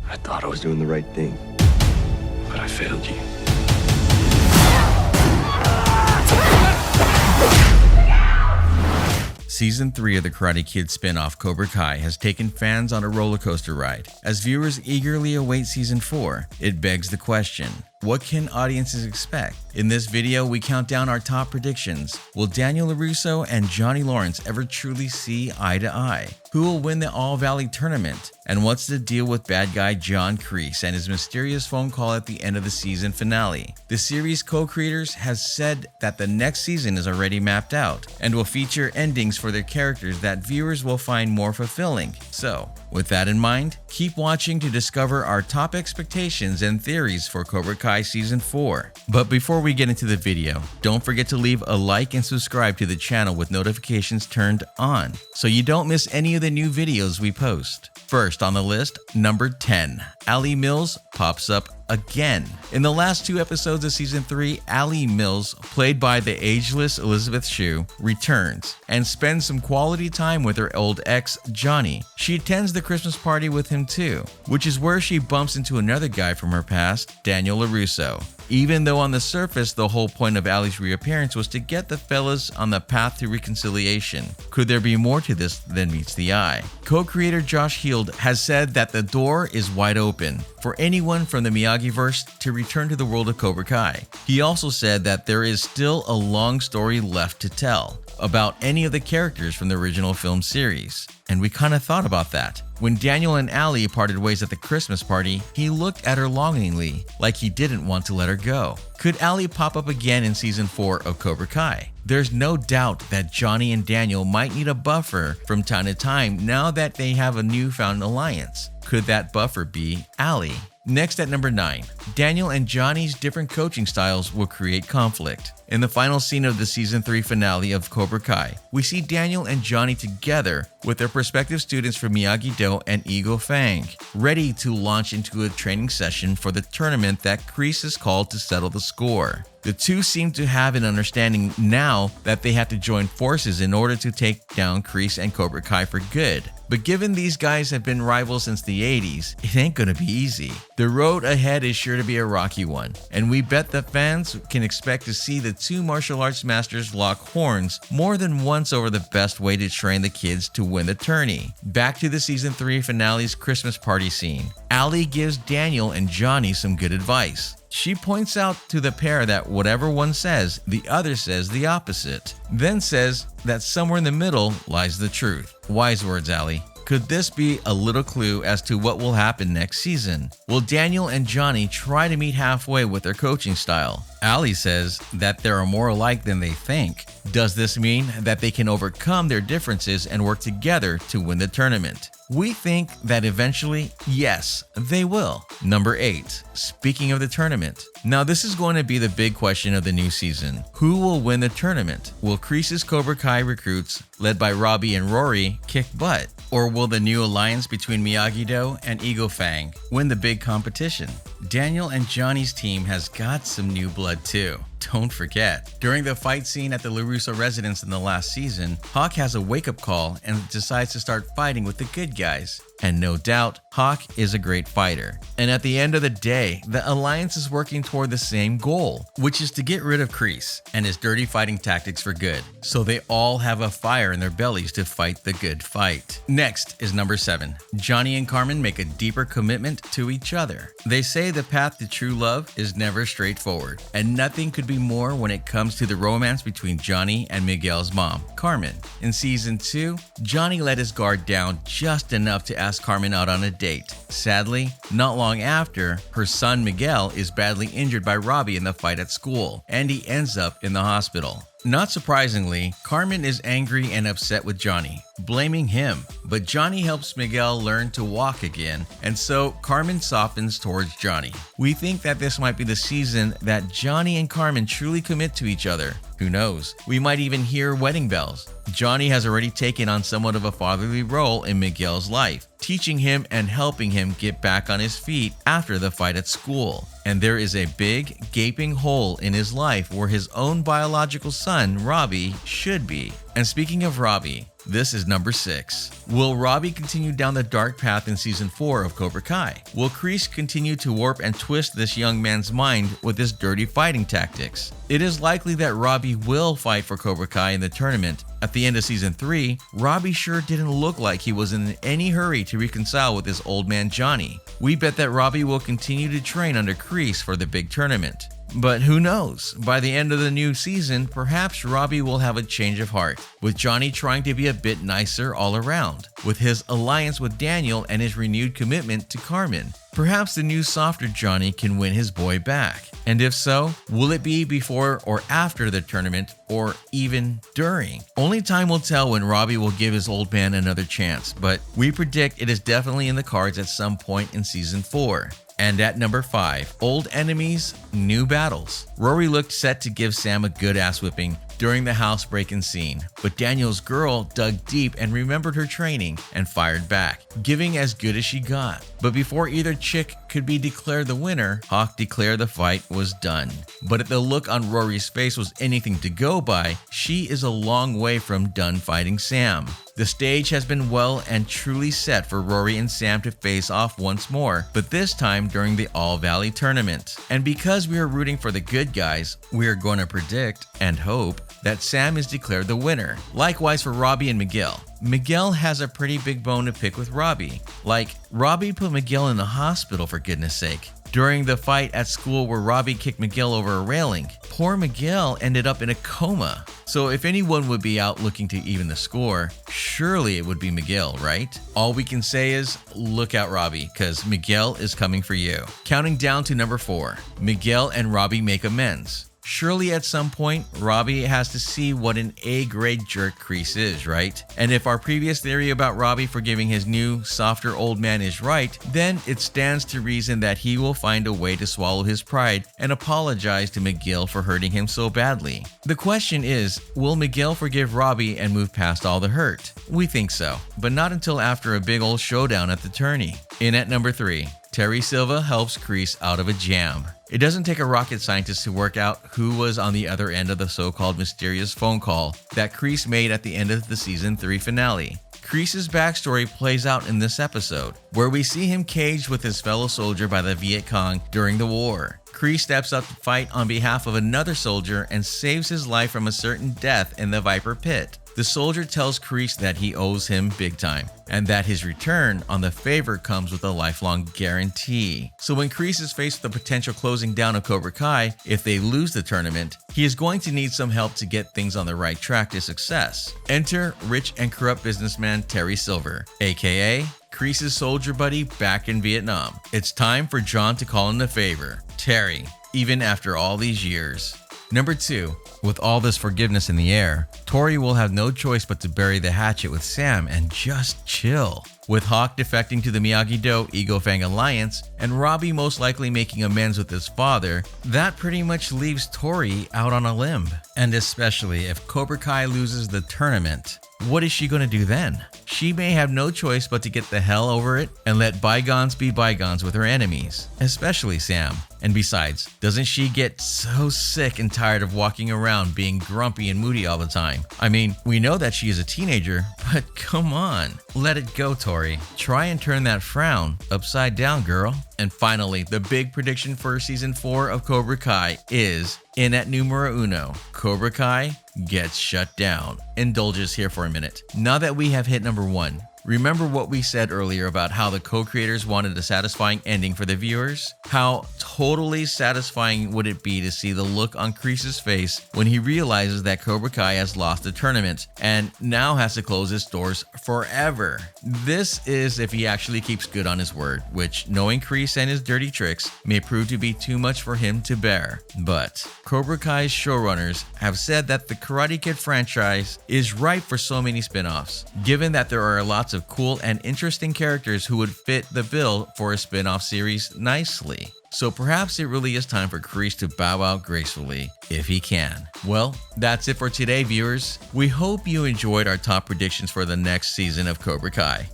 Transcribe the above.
I thought I was doing the right thing, but I failed you. Season 3 of the Karate Kid spin-off Cobra Kai has taken fans on a roller coaster ride. As viewers eagerly await Season 4, it begs the question, what can audiences expect? In this video, we count down our top predictions. Will Daniel LaRusso and Johnny Lawrence ever truly see eye to eye? Who will win the All-Valley tournament? And what's the deal with bad guy John Kreese and his mysterious phone call at the end of the season finale? The series co-creators has said that the next season is already mapped out and will feature endings for their characters that viewers will find more fulfilling. So, with that in mind, keep watching to discover our top expectations and theories for Cobra Kai Season 4. But before we get into the video, don't forget to leave a like and subscribe to the channel with notifications turned on so you don't miss any of the new videos we post. First on the list, number 10, Allie Mills pops up again. In the last 2 episodes of Season 3, Allie Mills, played by the ageless Elizabeth Shue, returns and spends some quality time with her old ex, Johnny. She attends the Christmas party with him too, which is where she bumps into another guy from her past, Daniel LaRusso. Even though on the surface, the whole point of Allie's reappearance was to get the fellas on the path to reconciliation. Could there be more to this than meets the eye? Co-creator Josh Heald has said that the door is wide open for anyone from the Miyagi-verse to return to the world of Cobra Kai. He also said that there is still a long story left to tell about any of the characters from the original film series. And we kind of thought about that. When Daniel and Allie parted ways at the Christmas party, he looked at her longingly, like he didn't want to let her go. Could Allie pop up again in Season 4 of Cobra Kai? There's no doubt that Johnny and Daniel might need a buffer from time to time now that they have a newfound alliance. Could that buffer be Allie? Next at number 9, Daniel and Johnny's different coaching styles will create conflict. In the final scene of the Season 3 finale of Cobra Kai, we see Daniel and Johnny together with their prospective students from Miyagi-Do and Eagle Fang, ready to launch into a training session for the tournament that Kreese is called to settle the score. The two seem to have an understanding now that they have to join forces in order to take down Kreese and Cobra Kai for good. But given these guys have been rivals since the 80s, it ain't gonna be easy. The road ahead is sure to be a rocky one, and we bet the fans can expect to see the two martial arts masters lock horns more than once over the best way to train the kids to win the tourney. Back to the Season 3 finale's Christmas party scene. Allie gives Daniel and Johnny some good advice. She points out to the pair that whatever one says, the other says the opposite, then says that somewhere in the middle lies the truth. Wise words, Allie. Could this be a little clue as to what will happen next season? Will Daniel and Johnny try to meet halfway with their coaching style? Allie says that they are more alike than they think. Does this mean that they can overcome their differences and work together to win the tournament? We think that eventually, yes, they will. Number 8, speaking of the tournament. Now this is going to be the big question of the new season. Who will win the tournament? Will Kreese's Cobra Kai recruits, led by Robby and Rory, kick butt? Or will the new alliance between Miyagi-Do and Eagle Fang win the big competition? Daniel and Johnny's team has got some new blood too. Don't forget, during the fight scene at the LaRusso residence in the last season, Hawk has a wake-up call and decides to start fighting with the good guys. And no doubt, Hawk is a great fighter. And at the end of the day, the alliance is working toward the same goal, which is to get rid of Kreese and his dirty fighting tactics for good. So they all have a fire in their bellies to fight the good fight. Next is number 7. Johnny and Carmen make a deeper commitment to each other. They say the path to true love is never straightforward, and nothing could be more when it comes to the romance between Johnny and Miguel's mom, Carmen. In Season 2, Johnny let his guard down just enough to ask Carmen out on a date. Sadly, not long after, her son Miguel is badly injured by Robby in the fight at school, and he ends up in the hospital. Not surprisingly, Carmen is angry and upset with Johnny, blaming him. But Johnny helps Miguel learn to walk again, and so Carmen softens towards Johnny. We think that this might be the season that Johnny and Carmen truly commit to each other. Who knows? We might even hear wedding bells. Johnny has already taken on somewhat of a fatherly role in Miguel's life, teaching him and helping him get back on his feet after the fight at school. And there is a big, gaping hole in his life where his own biological son, Robby, should be. And speaking of Robby, This is number 6. Will Robbie continue down the dark path in season 4 of Cobra Kai? Will Kreese continue to warp and twist this young man's mind with his dirty fighting tactics? It is likely that Robbie will fight for Cobra Kai in the tournament. At the end of season 3, Robbie sure didn't look like he was in any hurry to reconcile with his old man Johnny. We bet that Robbie will continue to train under Kreese for the big tournament. But who knows? By the end of the new season, perhaps Robbie will have a change of heart, with Johnny trying to be a bit nicer all around, with his alliance with Daniel and his renewed commitment to Carmen. Perhaps the new softer Johnny can win his boy back. And if so, will it be before or after the tournament, or even during? Only time will tell when Robbie will give his old man another chance, but we predict it is definitely in the cards at some point in season 4. And at number 5, old enemies, new battles. Rory looked set to give Sam a good ass whipping during the housebreaking scene, but Daniel's girl dug deep and remembered her training and fired back, giving as good as she got. But before either chick could be declared the winner, Hawk declared the fight was done. But if the look on Rory's face was anything to go by, she is a long way from done fighting Sam. The stage has been well and truly set for Rory and Sam to face off once more, but this time during the All Valley tournament. And because we are rooting for the good guys, we are going to predict and hope that Sam is declared the winner. Likewise for Robbie and Miguel. Miguel has a pretty big bone to pick with Robbie. Like, Robbie put Miguel in the hospital for goodness sake. During the fight at school where Robbie kicked Miguel over a railing, poor Miguel ended up in a coma. So if anyone would be out looking to even the score, surely it would be Miguel, right? All we can say is, look out Robbie, cause Miguel is coming for you. Counting down to number 4, Miguel and Robbie make amends. Surely at some point, Robbie has to see what an A-grade jerk Kreese is, right? And if our previous theory about Robbie forgiving his new, softer old man is right, then it stands to reason that he will find a way to swallow his pride and apologize to Miguel for hurting him so badly. The question is, will Miguel forgive Robbie and move past all the hurt? We think so, but not until after a big old showdown at the tourney. In at number 3, Terry Silva helps Kreese out of a jam. It doesn't take a rocket scientist to work out who was on the other end of the so-called mysterious phone call that Kreese made at the end of the season 3 finale. Kreese's backstory plays out in this episode, where we see him caged with his fellow soldier by the Viet Cong during the war. Kreese steps up to fight on behalf of another soldier and saves his life from a certain death in the Viper Pit. The soldier tells Kreese that he owes him big time, and that his return on the favor comes with a lifelong guarantee. So when Kreese is faced with the potential closing down of Cobra Kai if they lose the tournament, he is going to need some help to get things on the right track to success. Enter rich and corrupt businessman Terry Silver, aka Kreese's soldier buddy back in Vietnam. It's time for John to call in the favor. Terry, even after all these years. Number 2, with all this forgiveness in the air, Tori will have no choice but to bury the hatchet with Sam and just chill. With Hawk defecting to the Miyagi-Do Ego Fang Alliance and Robbie most likely making amends with his father, that pretty much leaves Tori out on a limb. And especially if Cobra Kai loses the tournament, what is she going to do then? She may have no choice but to get the hell over it and let bygones be bygones with her enemies, especially Sam. And besides, doesn't she get so sick and tired of walking around being grumpy and moody all the time? I mean, we know that she is a teenager, but come on, let it go, Tori. Try and turn that frown upside down, girl. And finally, the big prediction for season 4 of Cobra Kai is, in at numero uno, Cobra Kai gets shut down. Indulge us here for a minute. Now that we have hit number 1, remember what we said earlier about how the co-creators wanted a satisfying ending for the viewers? How totally satisfying would it be to see the look on Kreese's face when he realizes that Cobra Kai has lost the tournament and now has to close its doors forever? This is if he actually keeps good on his word, which, knowing Kreese and his dirty tricks, may prove to be too much for him to bear. But Cobra Kai's showrunners have said that the Karate Kid franchise is ripe for so many spin-offs, given that there are lots of cool and interesting characters who would fit the bill for a spin-off series nicely. So perhaps it really is time for Kreese to bow out gracefully, if he can. Well, that's it for today, viewers. We hope you enjoyed our top predictions for the next season of Cobra Kai.